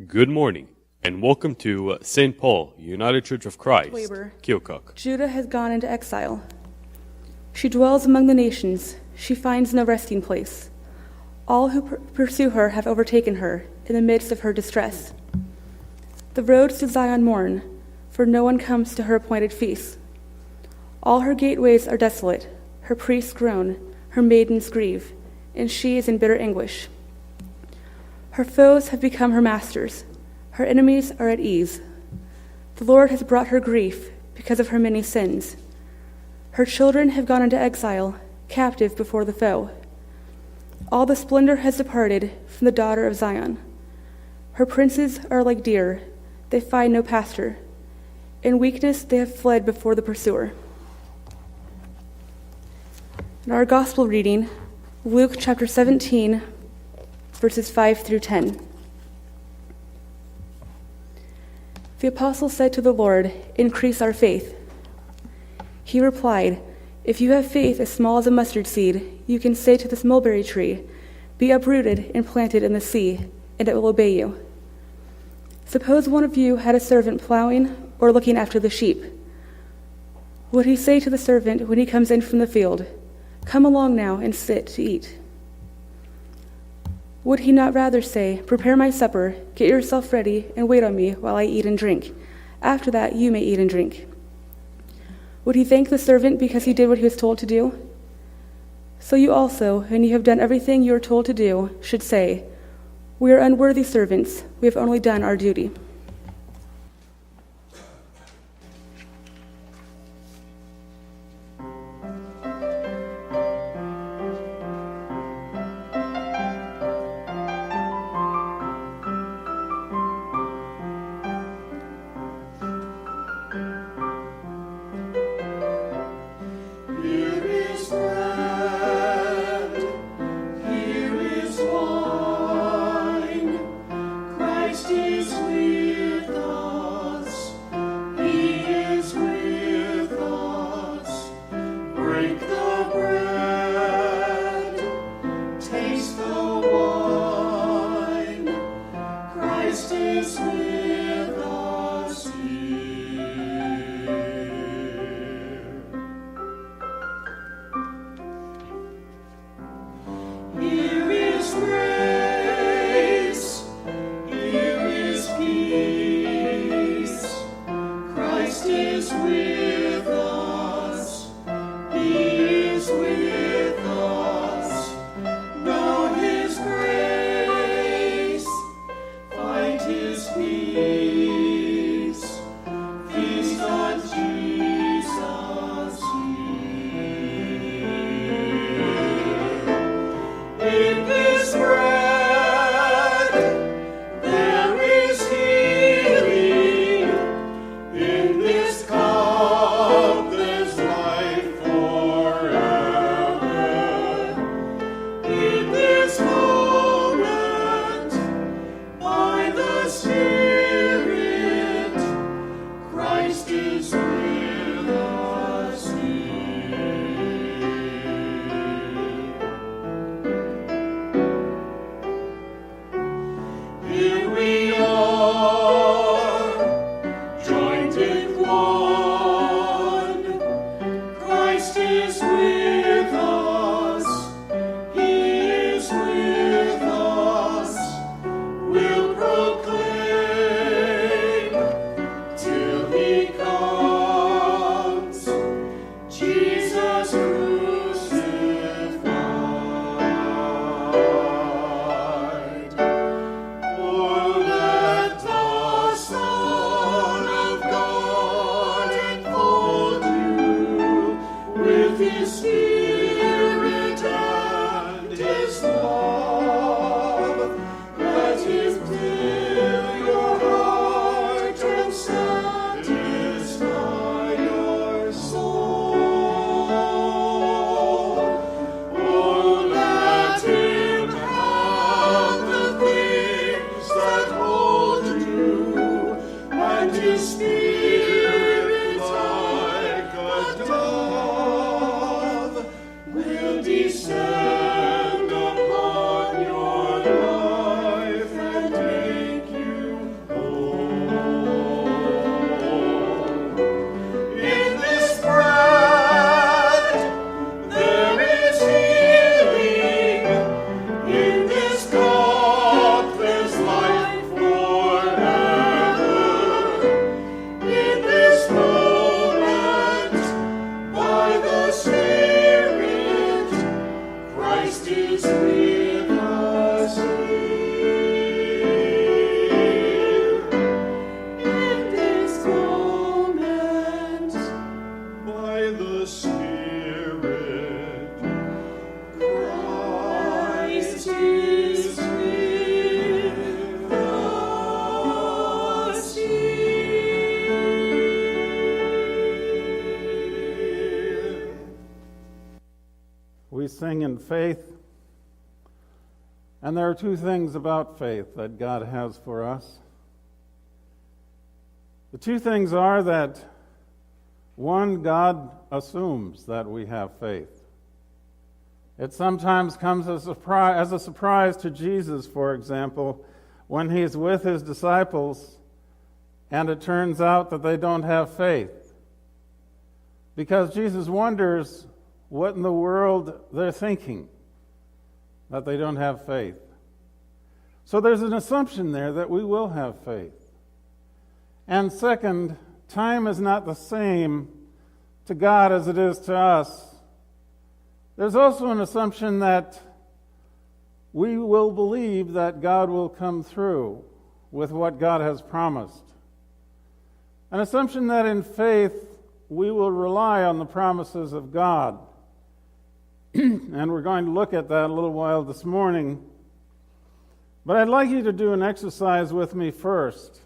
Good morning, and welcome to St. Paul, United Church of Christ, Weber. Keokuk. Judah has gone into exile. She dwells among the nations. She finds no resting place. All who pursue her have overtaken her in the midst of her distress. The roads to Zion mourn, for no one comes to her appointed feast. All her gateways are desolate. Her priests groan, her maidens grieve, and she is in bitter anguish. Her foes have become her masters. Her enemies are at ease. The Lord has brought her grief because of her many sins. Her children have gone into exile, captive before the foe. All the splendor has departed from the daughter of Zion. Her princes are like deer. They find no pasture. In weakness they have fled before the pursuer. In our gospel reading, Luke chapter 17, verses 5 through 10. The apostle said to the Lord, "Increase our faith." He replied, "If you have faith as small as a mustard seed, you can say to this mulberry tree, 'Be uprooted and planted in the sea,' and it will obey you. Suppose one of you had a servant plowing or looking after the sheep. Would he say to the servant when he comes in from the field, 'Come along now and sit to eat'? Would he not rather say, 'Prepare my supper, get yourself ready, and wait on me while I eat and drink. After that you may eat and drink'? Would he thank the servant because he did what he was told to do? So you also, when you have done everything you are told to do, should say, 'We are unworthy servants, we have only done our duty.'" sing in faith. And there are two things about faith that God has for us. The two things are that, one, God assumes that we have faith. It sometimes comes as a surprise to Jesus, for example, when he's with his disciples and it turns out that they don't have faith. Because Jesus wonders what in the world they're thinking, that they don't have faith. So there's an assumption there that we will have faith. And second, time is not the same to God as it is to us. There's also an assumption that we will believe that God will come through with what God has promised. An assumption that in faith we will rely on the promises of God. And we're going to look at that a little while this morning. But I'd like you to do an exercise with me first.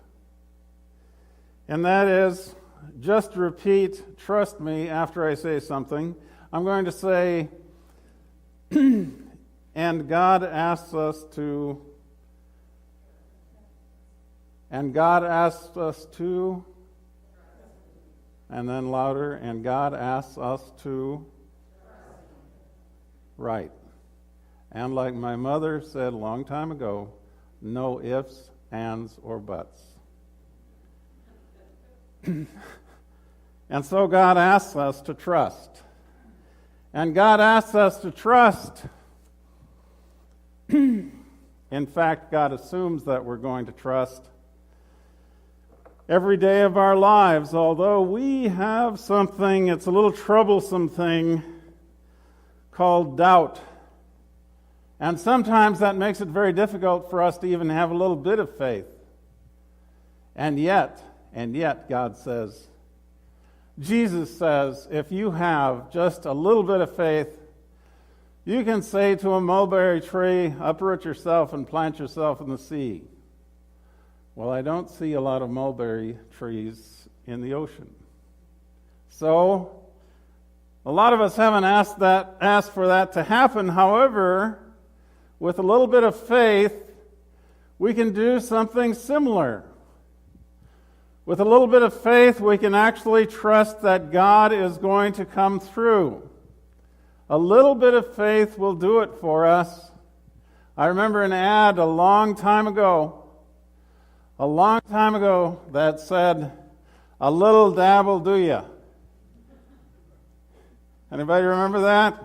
And that is, just repeat, trust me, after I say something. I'm going to say, and God asks us to, and God asks us to, and then louder, and God asks us to, right. And like my mother said a long time ago, no ifs, ands, or buts. And so God asks us to trust. And God asks us to trust. In fact, God assumes that we're going to trust every day of our lives, although we have something, it's a little troublesome thing called doubt. And sometimes that makes it very difficult for us to even have a little bit of faith. And yet, God says, Jesus says, if you have just a little bit of faith, you can say to a mulberry tree, uproot yourself and plant yourself in the sea. Well, I don't see a lot of mulberry trees in the ocean. So, a lot of us haven't asked for that to happen. However, with a little bit of faith, we can do something similar. With a little bit of faith, we can actually trust that God is going to come through. A little bit of faith will do it for us. I remember an ad a long time ago that said, "A little dab will do ya." Anybody remember that?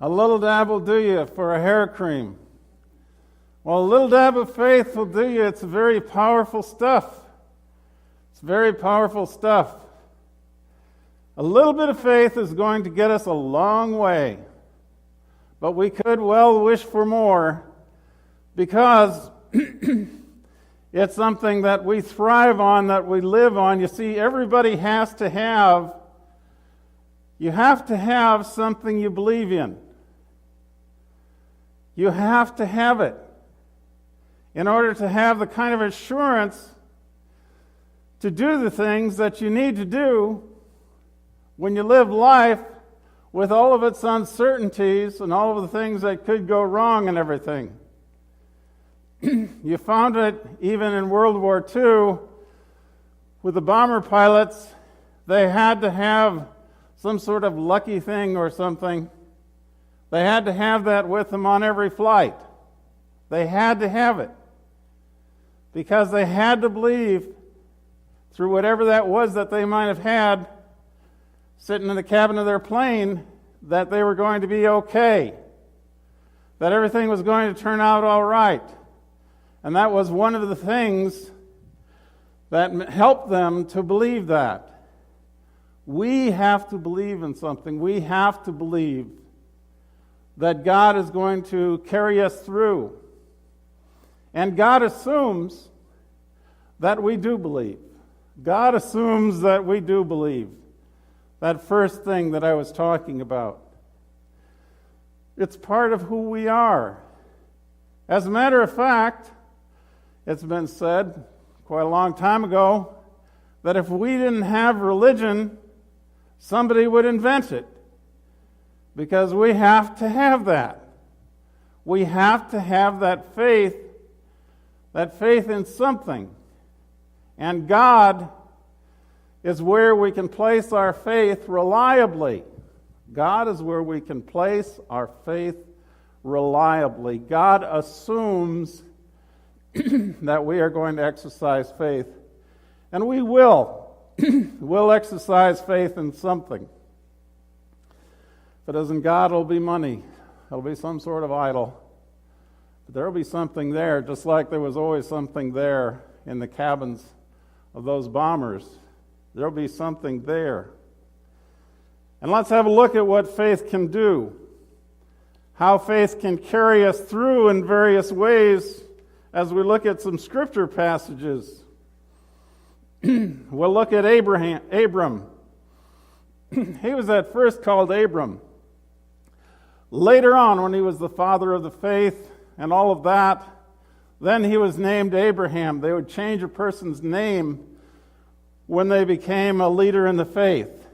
A little dab will do you for a hair cream. Well, a little dab of faith will do you. It's very powerful stuff. It's very powerful stuff. A little bit of faith is going to get us a long way. But we could well wish for more because it's something that we thrive on, that we live on. You see, everybody has to have, you have to have something you believe in. You have to have it in order to have the kind of assurance to do the things that you need to do when you live life with all of its uncertainties and all of the things that could go wrong and everything. You found it even in World War II with the bomber pilots. They had to have some sort of lucky thing or something. They had to have that with them on every flight. They had to have it because they had to believe through whatever that was that they might have had sitting in the cabin of their plane that they were going to be okay, that everything was going to turn out all right. And that was one of the things that helped them to believe that. We have to believe in something. We have to believe that God is going to carry us through. And God assumes that we do believe. God assumes that we do believe. That first thing that I was talking about. It's part of who we are. As a matter of fact, it's been said quite a long time ago that if we didn't have religion, somebody would invent it. Because we have to have that. We have to have that faith in something. And God is where we can place our faith reliably. God is where we can place our faith reliably. God assumes that we are going to exercise faith. And we will. We'll exercise faith in something. If it isn't God, it'll be money. It'll be some sort of idol. But there'll be something there, just like there was always something there in the cabins of those bombers. There'll be something there. And let's have a look at what faith can do. How faith can carry us through in various ways as we look at some scripture passages. We'll look at Abram. He was at first called Abram. Later on, when he was the father of the faith and all of that, then he was named Abraham. They would change a person's name when they became a leader in the faith,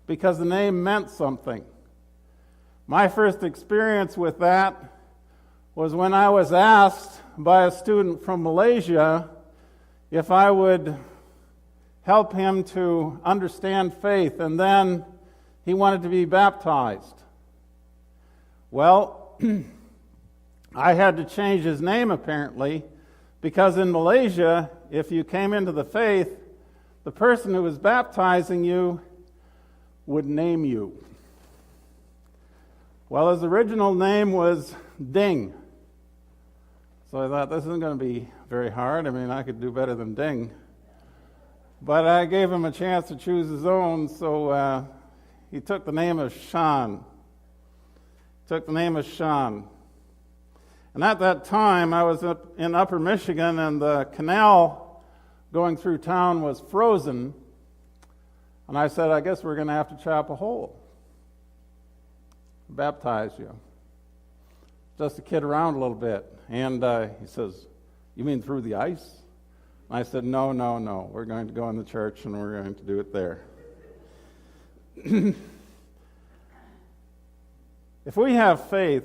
because the name meant something. My first experience with that was when I was asked by a student from Malaysia if I would help him to understand faith, and then he wanted to be baptized. Well, I had to change his name apparently, because in Malaysia, if you came into the faith, the person who was baptizing you would name you. Well, his original name was Ding. So I thought, this isn't going to be very hard. I mean, I could do better than Ding. But I gave him a chance to choose his own, so he took the name of Sean. And at that time, I was up in Upper Michigan, and the canal going through town was frozen. And I said, I guess we're going to have to chop a hole. Baptize you. Just to kid around a little bit. And he says, you mean through the ice? And I said, no. We're going to go in the church, and we're going to do it there. If we have faith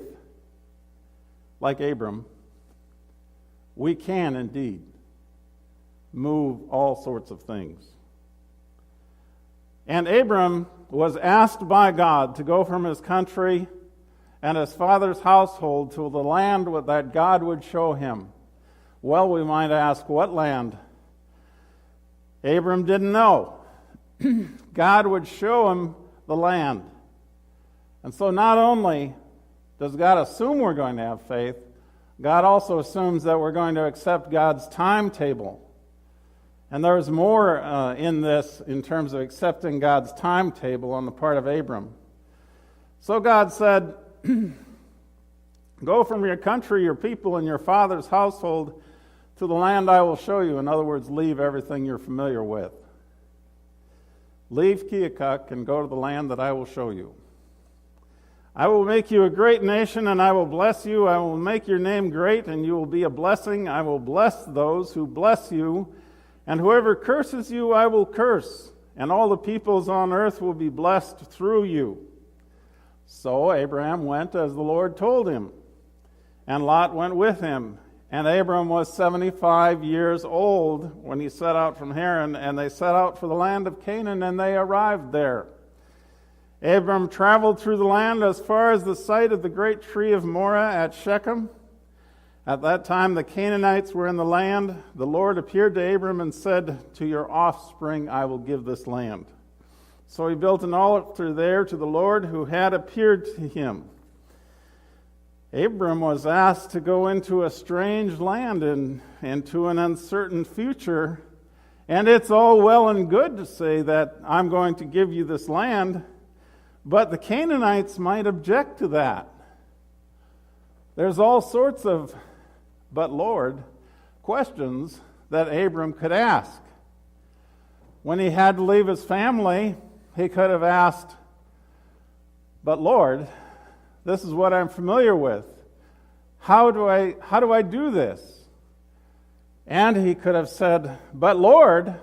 like Abram, we can indeed move all sorts of things. And Abram was asked by God to go from his country and his father's household to the land that God would show him. Well, we might ask, what land? Abram didn't know. God would show him the land. And so not only does God assume we're going to have faith, God also assumes that we're going to accept God's timetable. And there's more in this in terms of accepting God's timetable on the part of Abram. So God said, go from your country, your people, and your father's household to the land I will show you. In other words, leave everything you're familiar with. Leave Keokuk and go to the land that I will show you. I will make you a great nation, and I will bless you. I will make your name great, and you will be a blessing. I will bless those who bless you, and whoever curses you, I will curse, and all the peoples on earth will be blessed through you. So Abraham went as the Lord told him, and Lot went with him. And Abram was 75 years old when he set out from Haran, and they set out for the land of Canaan, and they arrived there. Abram traveled through the land as far as the site of the great tree of Moreh at Shechem. At that time the Canaanites were in the land. The Lord appeared to Abram and said, to your offspring I will give this land. So he built an altar there to the Lord who had appeared to him. Abram was asked to go into a strange land and into an uncertain future. And it's all well and good to say that I'm going to give you this land, but the Canaanites might object to that. There's all sorts of, but Lord, questions that Abram could ask. When he had to leave his family, he could have asked, but Lord, this is what I'm familiar with. How do I do this? And he could have said, but Lord,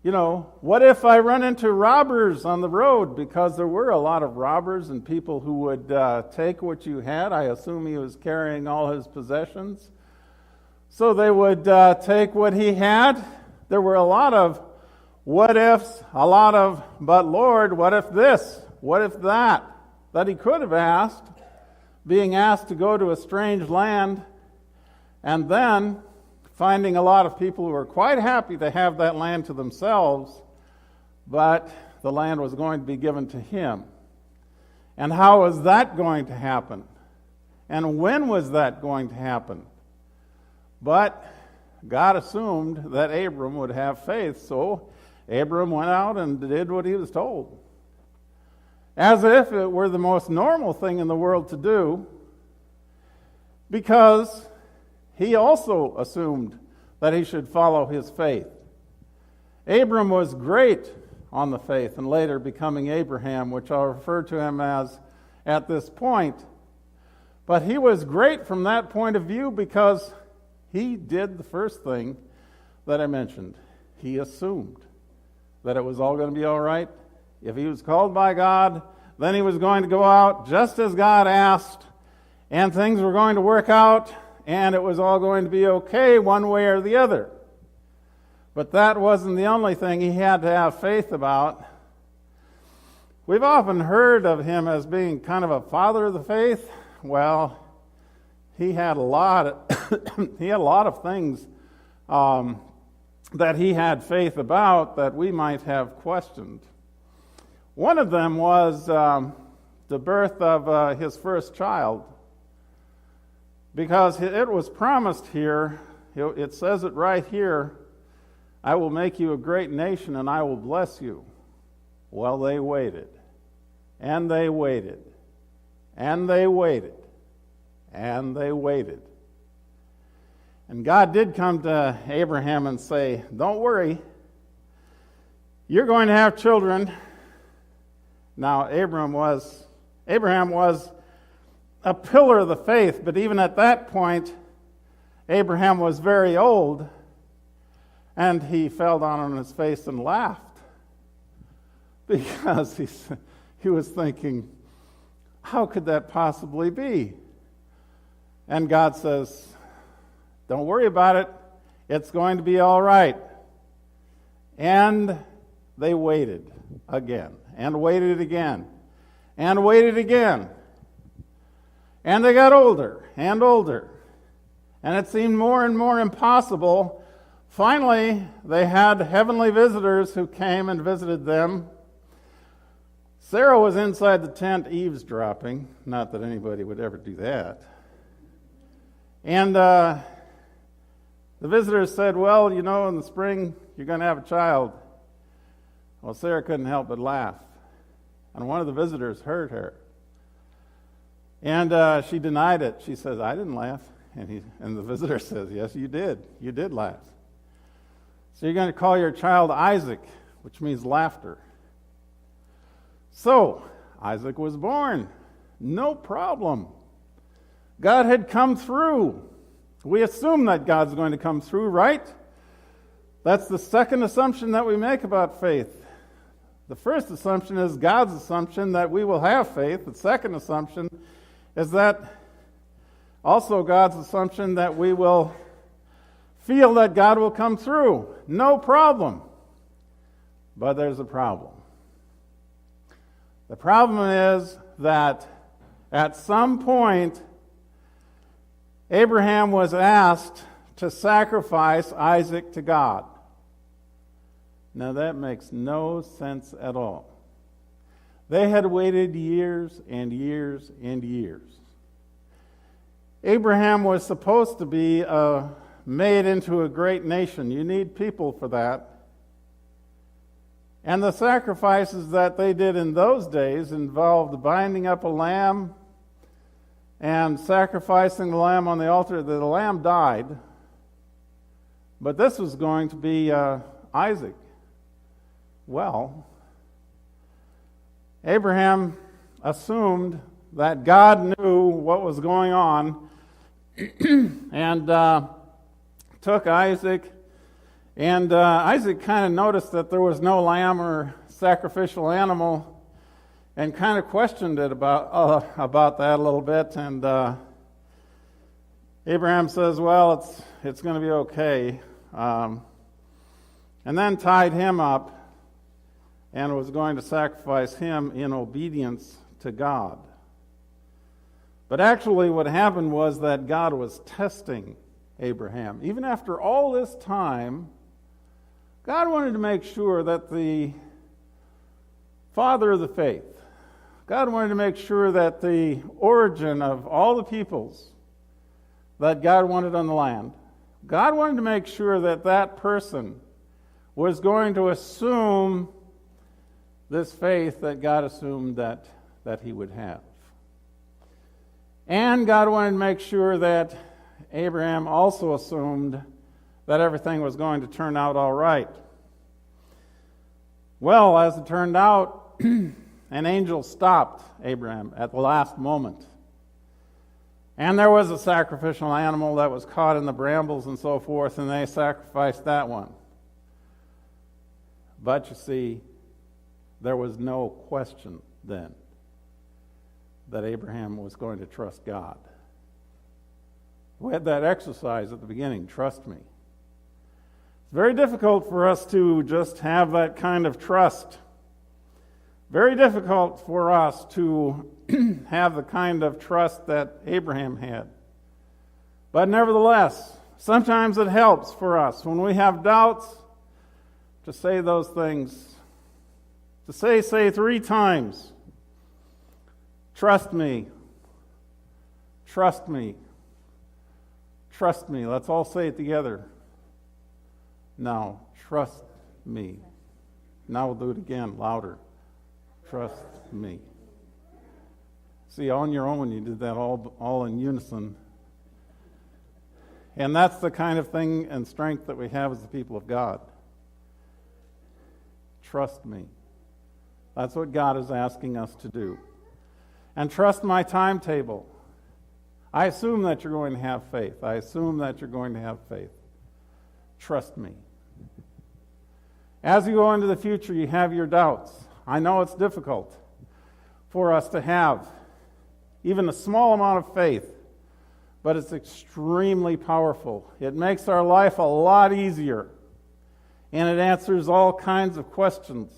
what if I run into robbers on the road? Because there were a lot of robbers and people who would take what you had. I assume he was carrying all his possessions. So they would take what he had. There were a lot of what ifs, a lot of, but Lord, what if this? What if that? That he could have asked, being asked to go to a strange land, and then finding a lot of people who were quite happy to have that land to themselves, but the land was going to be given to him. And how was that going to happen? And when was that going to happen? But God assumed that Abram would have faith, so Abram went out and did what he was told. As if it were the most normal thing in the world to do, because he also assumed that he should follow his faith. Abram was great on the faith, and later becoming Abraham, which I'll refer to him as at this point. But he was great from that point of view because he did the first thing that I mentioned. He assumed that it was all going to be all right. If he was called by God, then he was going to go out just as God asked, and things were going to work out, and it was all going to be okay one way or the other. But that wasn't the only thing he had to have faith about. We've often heard of him as being kind of a father of the faith. Well, he had a lot of things that he had faith about that we might have questioned. One of them was the birth of his first child, because it was promised here. It says it right here, I will make you a great nation and I will bless you. Well, they waited, and they waited, and they waited, and they waited. And God did come to Abraham and say, don't worry, you're going to have children. Now, Abraham was a pillar of the faith, but even at that point, Abraham was very old, and he fell down on his face and laughed because he was thinking, how could that possibly be? And God says, don't worry about it. It's going to be all right. And they waited again, and waited again, and waited again. And they got older and older. And it seemed more and more impossible. Finally, they had heavenly visitors who came and visited them. Sarah was inside the tent eavesdropping. Not that anybody would ever do that. And the visitors said, well, in the spring, you're going to have a child. Well, Sarah couldn't help but laugh. And one of the visitors heard her. And she denied it. She says, I didn't laugh. And the visitor says, yes, you did. You did laugh. So you're going to call your child Isaac, which means laughter. So Isaac was born. No problem. God had come through. We assume that God's going to come through, right? That's the second assumption that we make about faith. The first assumption is God's assumption that we will have faith. The second assumption is that also God's assumption that we will feel that God will come through. No problem. But there's a problem. The problem is that at some point, Abraham was asked to sacrifice Isaac to God. Now that makes no sense at all. They had waited years and years and years. Abraham was supposed to be made into a great nation. You need people for that. And the sacrifices that they did in those days involved binding up a lamb and sacrificing the lamb on the altar. The lamb died, but this was going to be Isaac. Well, Abraham assumed that God knew what was going on and took Isaac And Isaac kind of noticed that there was no lamb or sacrificial animal, and kind of questioned it about that a little bit. And Abraham says, "Well, it's going to be okay," and then tied him up and was going to sacrifice him in obedience to God. But actually what happened was that God was testing Abraham. Even after all this time, God wanted to make sure that the father of the faith, God wanted to make sure that the origin of all the peoples that God wanted on the land, God wanted to make sure that that person was going to assume this faith that God assumed that he would have. And God wanted to make sure that Abraham also assumed that everything was going to turn out all right. Well, as it turned out, an angel stopped Abraham at the last moment. And there was a sacrificial animal that was caught in the brambles and so forth, and they sacrificed that one. But you see, there was no question then that Abraham was going to trust God. We had that exercise at the beginning, trust me. It's very difficult for us to just have that kind of trust. Very difficult for us to have the kind of trust that Abraham had. But nevertheless, sometimes it helps for us when we have doubts to say those things. To say 3 times, trust me, trust me, trust me. Let's all say it together. Now, trust me. Now we'll do it again, louder. Trust me. See, on your own, you did that all in unison. And that's the kind of thing and strength that we have as the people of God. Trust me. That's what God is asking us to do. And trust my timetable. I assume that you're going to have faith. I assume that you're going to have faith. Trust me. As you go into the future, you have your doubts. I know it's difficult for us to have even a small amount of faith, but it's extremely powerful. It makes our life a lot easier, and it answers all kinds of questions.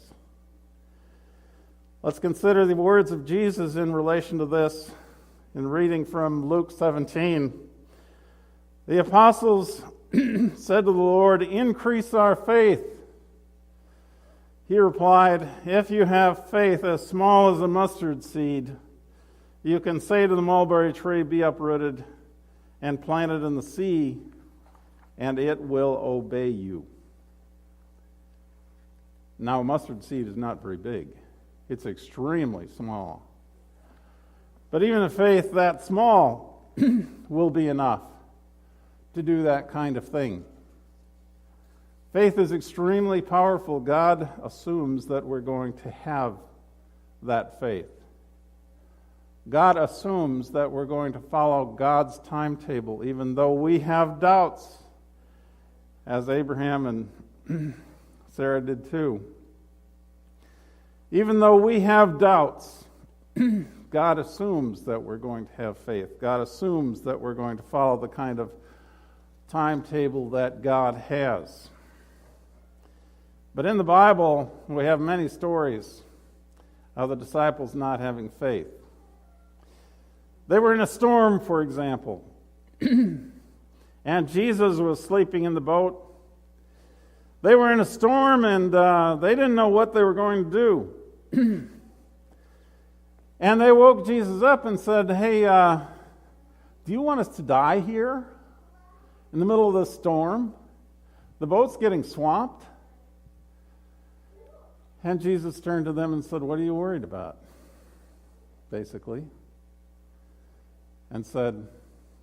Let's consider the words of Jesus in relation to this in reading from Luke 17. The apostles said to the Lord, "Increase our faith." He replied, "If you have faith as small as a mustard seed, you can say to the mulberry tree, 'Be uprooted and planted in the sea,' and it will obey you." Now, a mustard seed is not very big. It's extremely small. But even a faith that small will be enough to do that kind of thing. Faith is extremely powerful. God assumes that we're going to have that faith. God assumes that we're going to follow God's timetable, even though we have doubts, as Abraham and Sarah did too. Even though we have doubts, God assumes that we're going to have faith. God assumes that we're going to follow the kind of timetable that God has. But in the Bible, we have many stories of the disciples not having faith. They were in a storm, for example, and Jesus was sleeping in the boat. They were in a storm, and they didn't know what they were going to do. And they woke Jesus up and said, "Hey, do you want us to die here in the middle of the storm? The boat's getting swamped." And Jesus turned to them and said, "What are you worried about?" Basically. And said,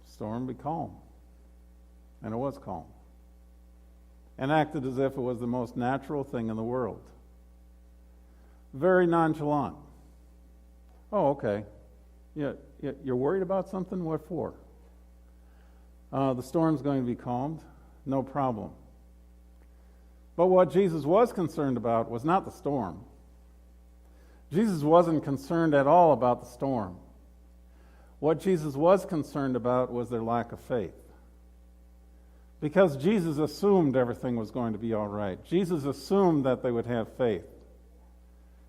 "Storm, be calm." And it was calm. And acted as if it was the most natural thing in the world. Very nonchalant. "Oh, okay. You're worried about something? What for?" "The storm's going to be calmed. No problem." But what Jesus was concerned about was not the storm. Jesus wasn't concerned at all about the storm. What Jesus was concerned about was their lack of faith. Because Jesus assumed everything was going to be all right. Jesus assumed that they would have faith.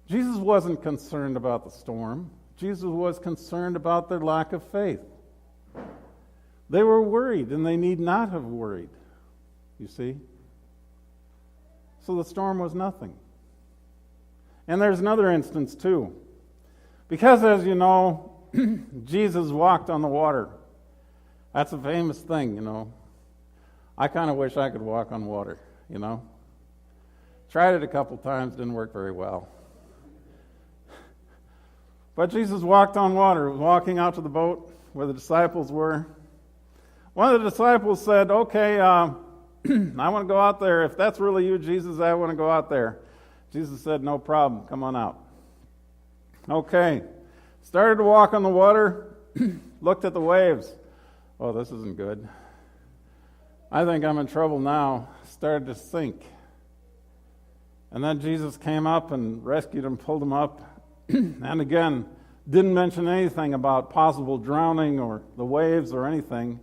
Jesus wasn't concerned about the storm. Jesus was concerned about their lack of faith. They were worried, and they need not have worried, you see. So the storm was nothing. And there's another instance, too. Because, as you know, Jesus walked on the water. That's a famous thing, you know. I kind of wish I could walk on water, you know. Tried it a couple times, didn't work very well. But Jesus walked on water, was walking out to the boat where the disciples were. One of the disciples said, okay, I want to go out there. If that's really you, Jesus, I want to go out there. Jesus said, no problem, come on out. Okay, started to walk on the water, looked at the waves. Oh, this isn't good. I think I'm in trouble now. Started to sink. And then Jesus came up and rescued him, pulled him up. And again, didn't mention anything about possible drowning or the waves or anything.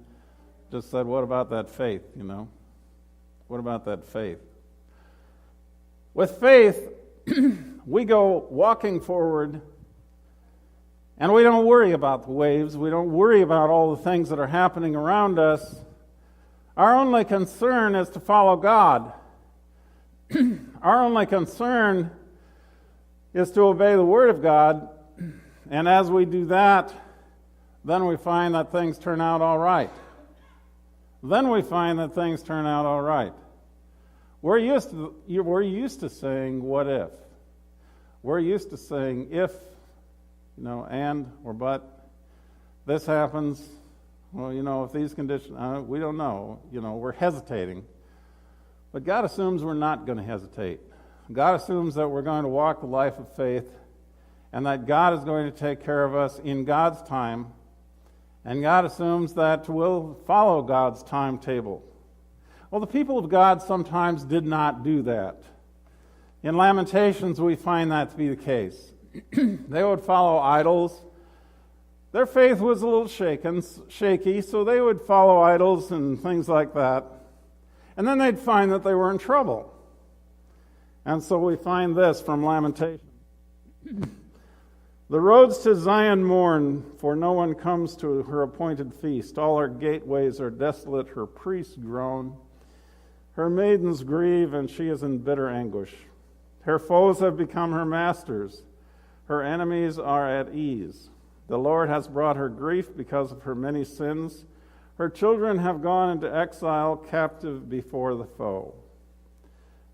Just said, what about that faith, you know? What about that faith? With faith, we go walking forward, and we don't worry about the waves. We don't worry about all the things that are happening around us. Our only concern is to follow God. Our only concern is to obey the Word of God, and as we do that, then we find that things turn out all right. Then we find that things turn out all right. We're used to saying, what if? We're used to saying, if, you know, and, or but, this happens, well, you know, if these conditions, we don't know, you know, we're hesitating. But God assumes we're not going to hesitate. God assumes that we're going to walk the life of faith and that God is going to take care of us in God's time. And God assumes that we'll follow God's timetable. Well, the people of God sometimes did not do that. In Lamentations, we find that to be the case. They would follow idols. Their faith was a little shaky, so they would follow idols and things like that. And then they'd find that they were in trouble. And so we find this from Lamentation. The roads to Zion mourn, for no one comes to her appointed feast. All her gateways are desolate, her priests groan. Her maidens grieve, and she is in bitter anguish. Her foes have become her masters. Her enemies are at ease. The Lord has brought her grief because of her many sins. Her children have gone into exile, captive before the foe.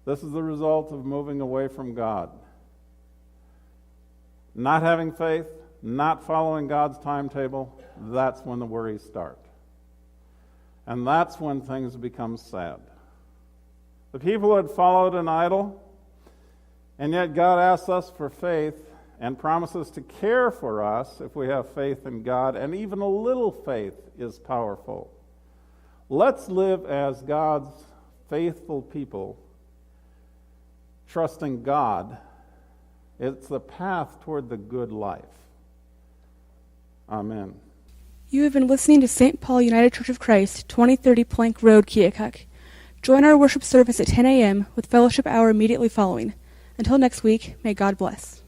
This is the result of moving away from God. Not having faith, not following God's timetable, that's when the worries start. And that's when things become sad. The people had followed an idol, and yet God asks us for faith and promises to care for us if we have faith in God, and even a little faith is powerful. Let's live as God's faithful people, trusting God. It's the path toward the good life. Amen. You have been listening to St. Paul United Church of Christ, 2030 Plank Road, Keokuk. Join our worship service at 10 a.m. with fellowship hour immediately following. Until next week, may God bless.